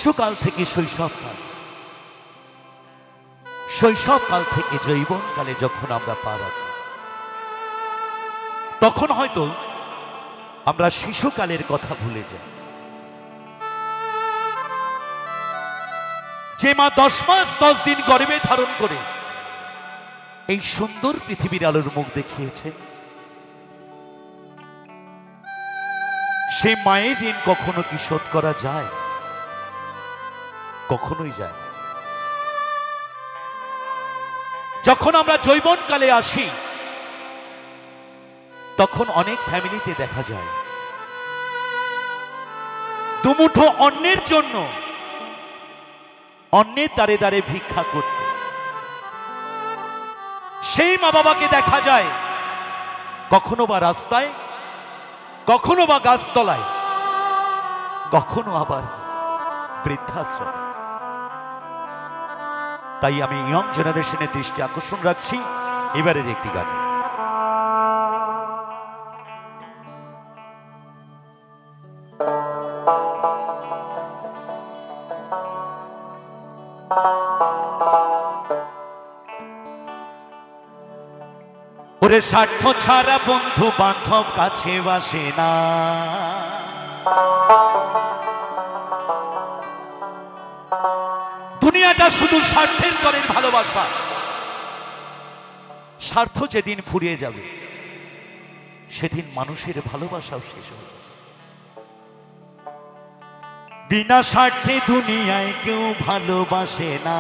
শিশুকাল থেকে শৈশবকাল, শৈশবকাল থেকে যৌবনকালে যখন আমরা পা রাখি, তখন হয়তো আমরা শিশুকালের কথা ভুলে যাই। যে মা 10 মাস 10 দিন গর্ভে ধারণ করে এই সুন্দর পৃথিবীর আলোর মুখ দেখিয়েছে, সে মায়ের ঋণ কখনো কি শোধ করা যায়? কখনোই যায় না। যখন আমরা যৌবনকালে আসি, তখন অনেক ফ্যামিলিতে দেখা যায় দুমুঠো অন্যের জন্য অন্যের দ্বারে দ্বারে ভিক্ষা করতে। সেই মা বাবাকে দেখা যায় কখনো বা রাস্তায়, কখনো বা গাছতলায়, কখনো আবার বৃদ্ধাশ্রম। তাই আমি ইয়ং জেনারেশনের দৃষ্টি আকর্ষণ রাখছি এবারের একটি গানে। ওরে স্বার্থ ছাড়া বন্ধু বান্ধব কাছে বাসে না, দুনিয়াটা শুধু স্বার্থের করে ভালোবাসা। স্বার্থ যেদিন ফুরিয়ে যাবে, সেদিন মানুষের ভালোবাসাও শেষ হবে। বিনা স্বার্থে দুনিয়ায় কেউ ভালোবাসে না।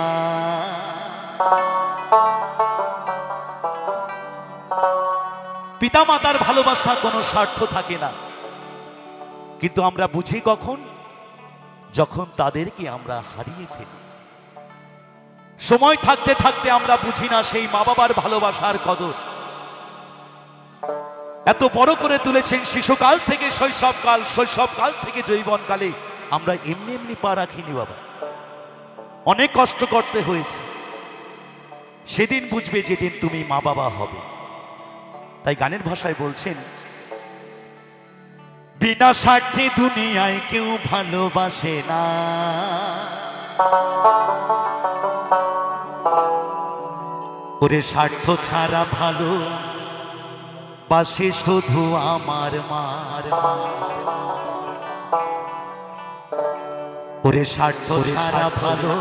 পিতা মাতার ভালোবাসা কোনো স্বার্থ থাকে না, কিন্তু আমরা বুঝি কখন? যখন তাদেরকে আমরা হারিয়ে ফেলি। সময় থাকতে থাকতে আমরা বুঝি না সেই মা বাবার ভালোবাসার কদর। এত বড় করে তুলেছেন শিশুকাল থেকে শৈশবকাল, শৈশবকাল থেকে যৌবনকালে। আমরা এমনি এমনি পা রাখিনি বাবা, অনেক কষ্ট করতে হয়েছে। সেদিন বুঝবে যেদিন তুমি মা বাবা হবে। তাই গানের ভাষায় বলছেন, বিনা স্বার্থে দুনিয়ায় কেউ ভালোবাসে না। ওরে স্বার্থ ছাড়া ভালো বাসে শুধু আমার মার। ওরে স্বার্থ ছাড়া ভালো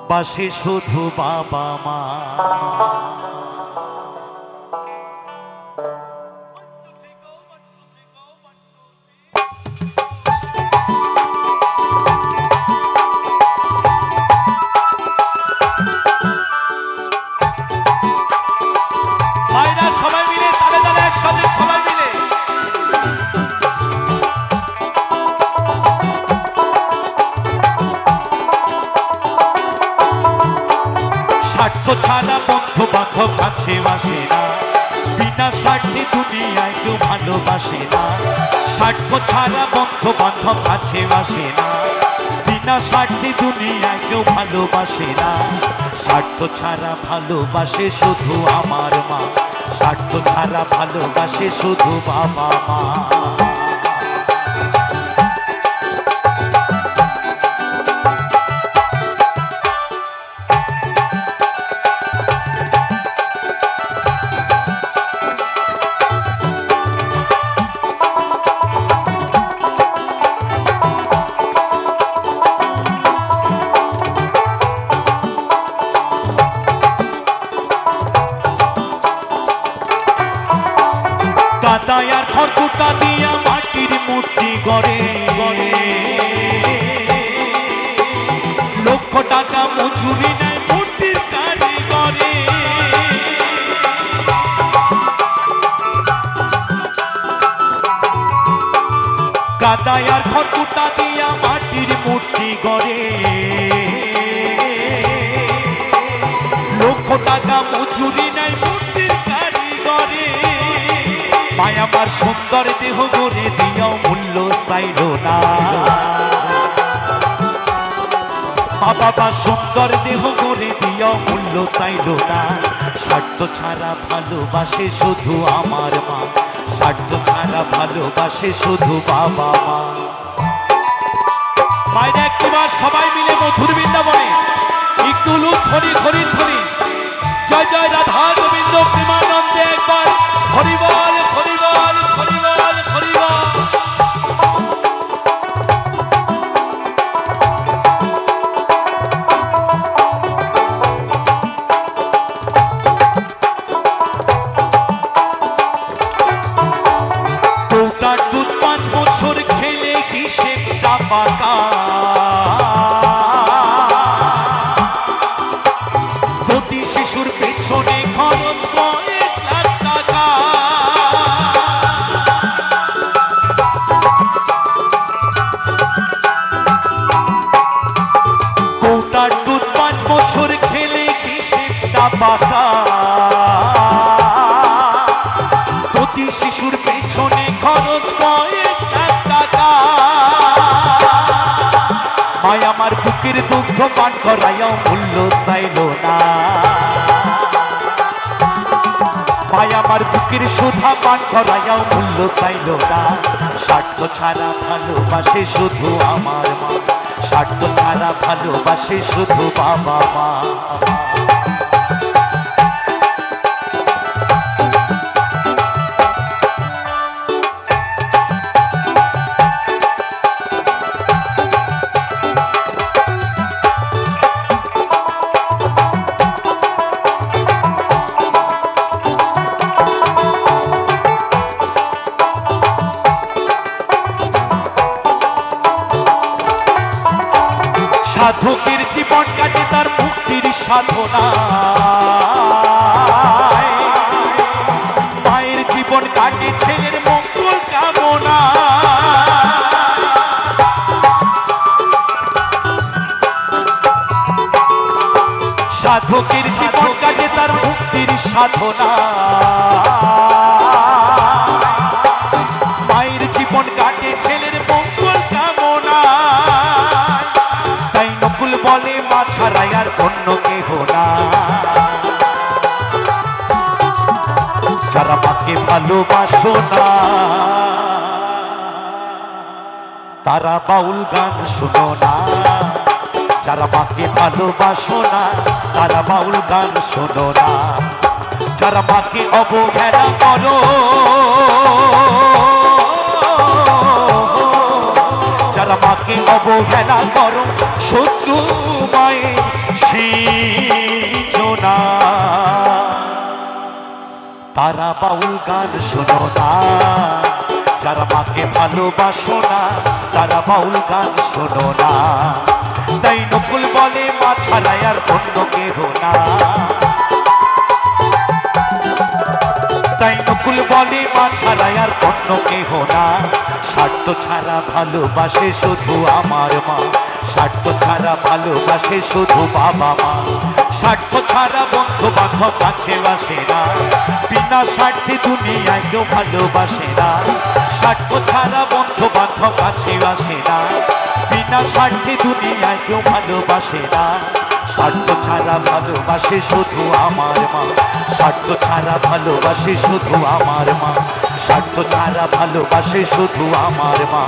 বাসে শুধু বাবা মা। সবাই মিলে তালে তালে একসাথে সবাই মিলে স্বার্থ ছাড়া বন্ধু বান্ধব কাছে বাসে না। বিনা স্বার্থে দুনিয়ায় কেউ ভালোবাসে না। স্বার্থ ছাড়া বন্ধু বান্ধব কাছে বাসে না। বিনা স্বার্থে দুনিয়ায় কেউ ভালোবাসে না। স্বার্থ ছাড়া ভালোবাসে শুধু আমার মা। স্বার্থ ছাড়া ভালোবাসে শুধু বাবা মা। কাদায়ার খড়কুটা দিয়া মাটির মূর্তি গড়ে, লক্ষ টাকা মজুরি নেয় মূর্তির কারিগরে। কাদায়ার খড়কুটা দিয়া মাটির মূর্তি গড়ে, লক্ষ টাকা মজুরি নেয় মূর্তির কারিগরে। মায়া আমার সুন্দর দেহ গড়ে দিয়াও মূল্য চাইল না। বাবা সুন্দর দেহ গড়ে দিয়াও মূল্য চাইল না। স্বার্থ ছাড়া ভালোবাসে শুধু আমার মা। স্বার্থ ছাড়া ভালোবাসে শুধু বাবা মা। মায়েরা একটিবার সবাই মিলে মধুর বৃন্দাবনে একটু ধ্বনি ধ্বনি ধ্বনি জয় জয় রাধা গোবিন্দ প্রেমানন্দে একবার হরিবল হরিবল হরিবল হরিবল। কৌটার দুধ 5 বছর খেলে হিসেবটা পাকা, প্রতি শিশুর পেছনে খরচ কয়েক লাখ টাকা। কৌটার দুধ 5 বছর খেলে হিসেবটা পাকা, প্রতি শিশুর পেছনে খরচ কয়েক লাখ টাকা। মায় আমার বুকের দুঃখ পান করাইয়াও মূল্য চাইল না, মায় আমার বুকের সুধা পান করাইয়াও মূল্য চাইল না। স্বার্থ ছাড়া ভালোবাসে শুধু আমার মা, স্বার্থ ছাড়া ভালোবাসে শুধু বাবা মা। সাধকের জীবন কাটে তার মুক্তির সাধনা, মায়ের জীবন কাটে ছেলের মঙ্গল কামনা। সাধকের জীবন কাটে তার মুক্তির সাধনা, মায়ের জীবন কাটে ছেলের মঙ্গল কামনা। তাই নকুল বলে মা ছাড়াই আর অন্য কেহ না, যারা মাকে ভালোবাসো না তারা বাউল গান শোনো না, যারা মাকে ভালোবাসো না তারা বাউল গান শোনো না। যারা মাকে অবহেলা করো, যারা মাকে অবহেলা করো শত্রু মায়ের সৃজনা, তারা বাউল গান শোনো না। যারা মাকে ভালোবাসো না তারা বাউল গান শোনো না। তাই নকুল বলে মা ছাড়াই আর অন্য কেহ না, তাই নকুল বলে মা ছাড়াই আর অন্য কেহ না। স্বার্থ ছাড়া ভালোবাসে শুধু আমার মা, স্বার্থ ছাড়া ভালোবাসে শুধু বাবা মা। স্বার্থ ছাড়া বন্ধু বান্ধব কাছে বাসে না, বিনা স্বার্থে দুনিয়ায় কেউ ভালোবাসে না। স্বার্থ ছাড়া বন্ধু বান্ধব কাছে বাসে না, বিনা স্বার্থে দুনিয়ায় কেউ ভালোবাসে না। স্বার্থ ছাড়া ভালোবাসে শুধু আমার মা, স্বার্থ ছাড়া ভালোবাসে শুধু আমার মা, স্বার্থ ছাড়া ভালোবাসে শুধু আমার মা,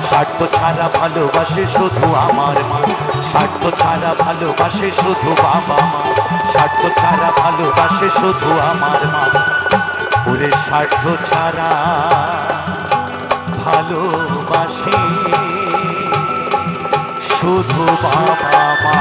স্বার্থ ছাড়া ভালোবাসে শুধু আমার মা, স্বার্থ ছাড়া ভালোবাসে শুধু বাবা মা, স্বার্থ ছাড়া ভালোবাসে শুধু আমার মা। ওরে স্বার্থ ছাড়া ভালোবাসে শুধু বাবা মা।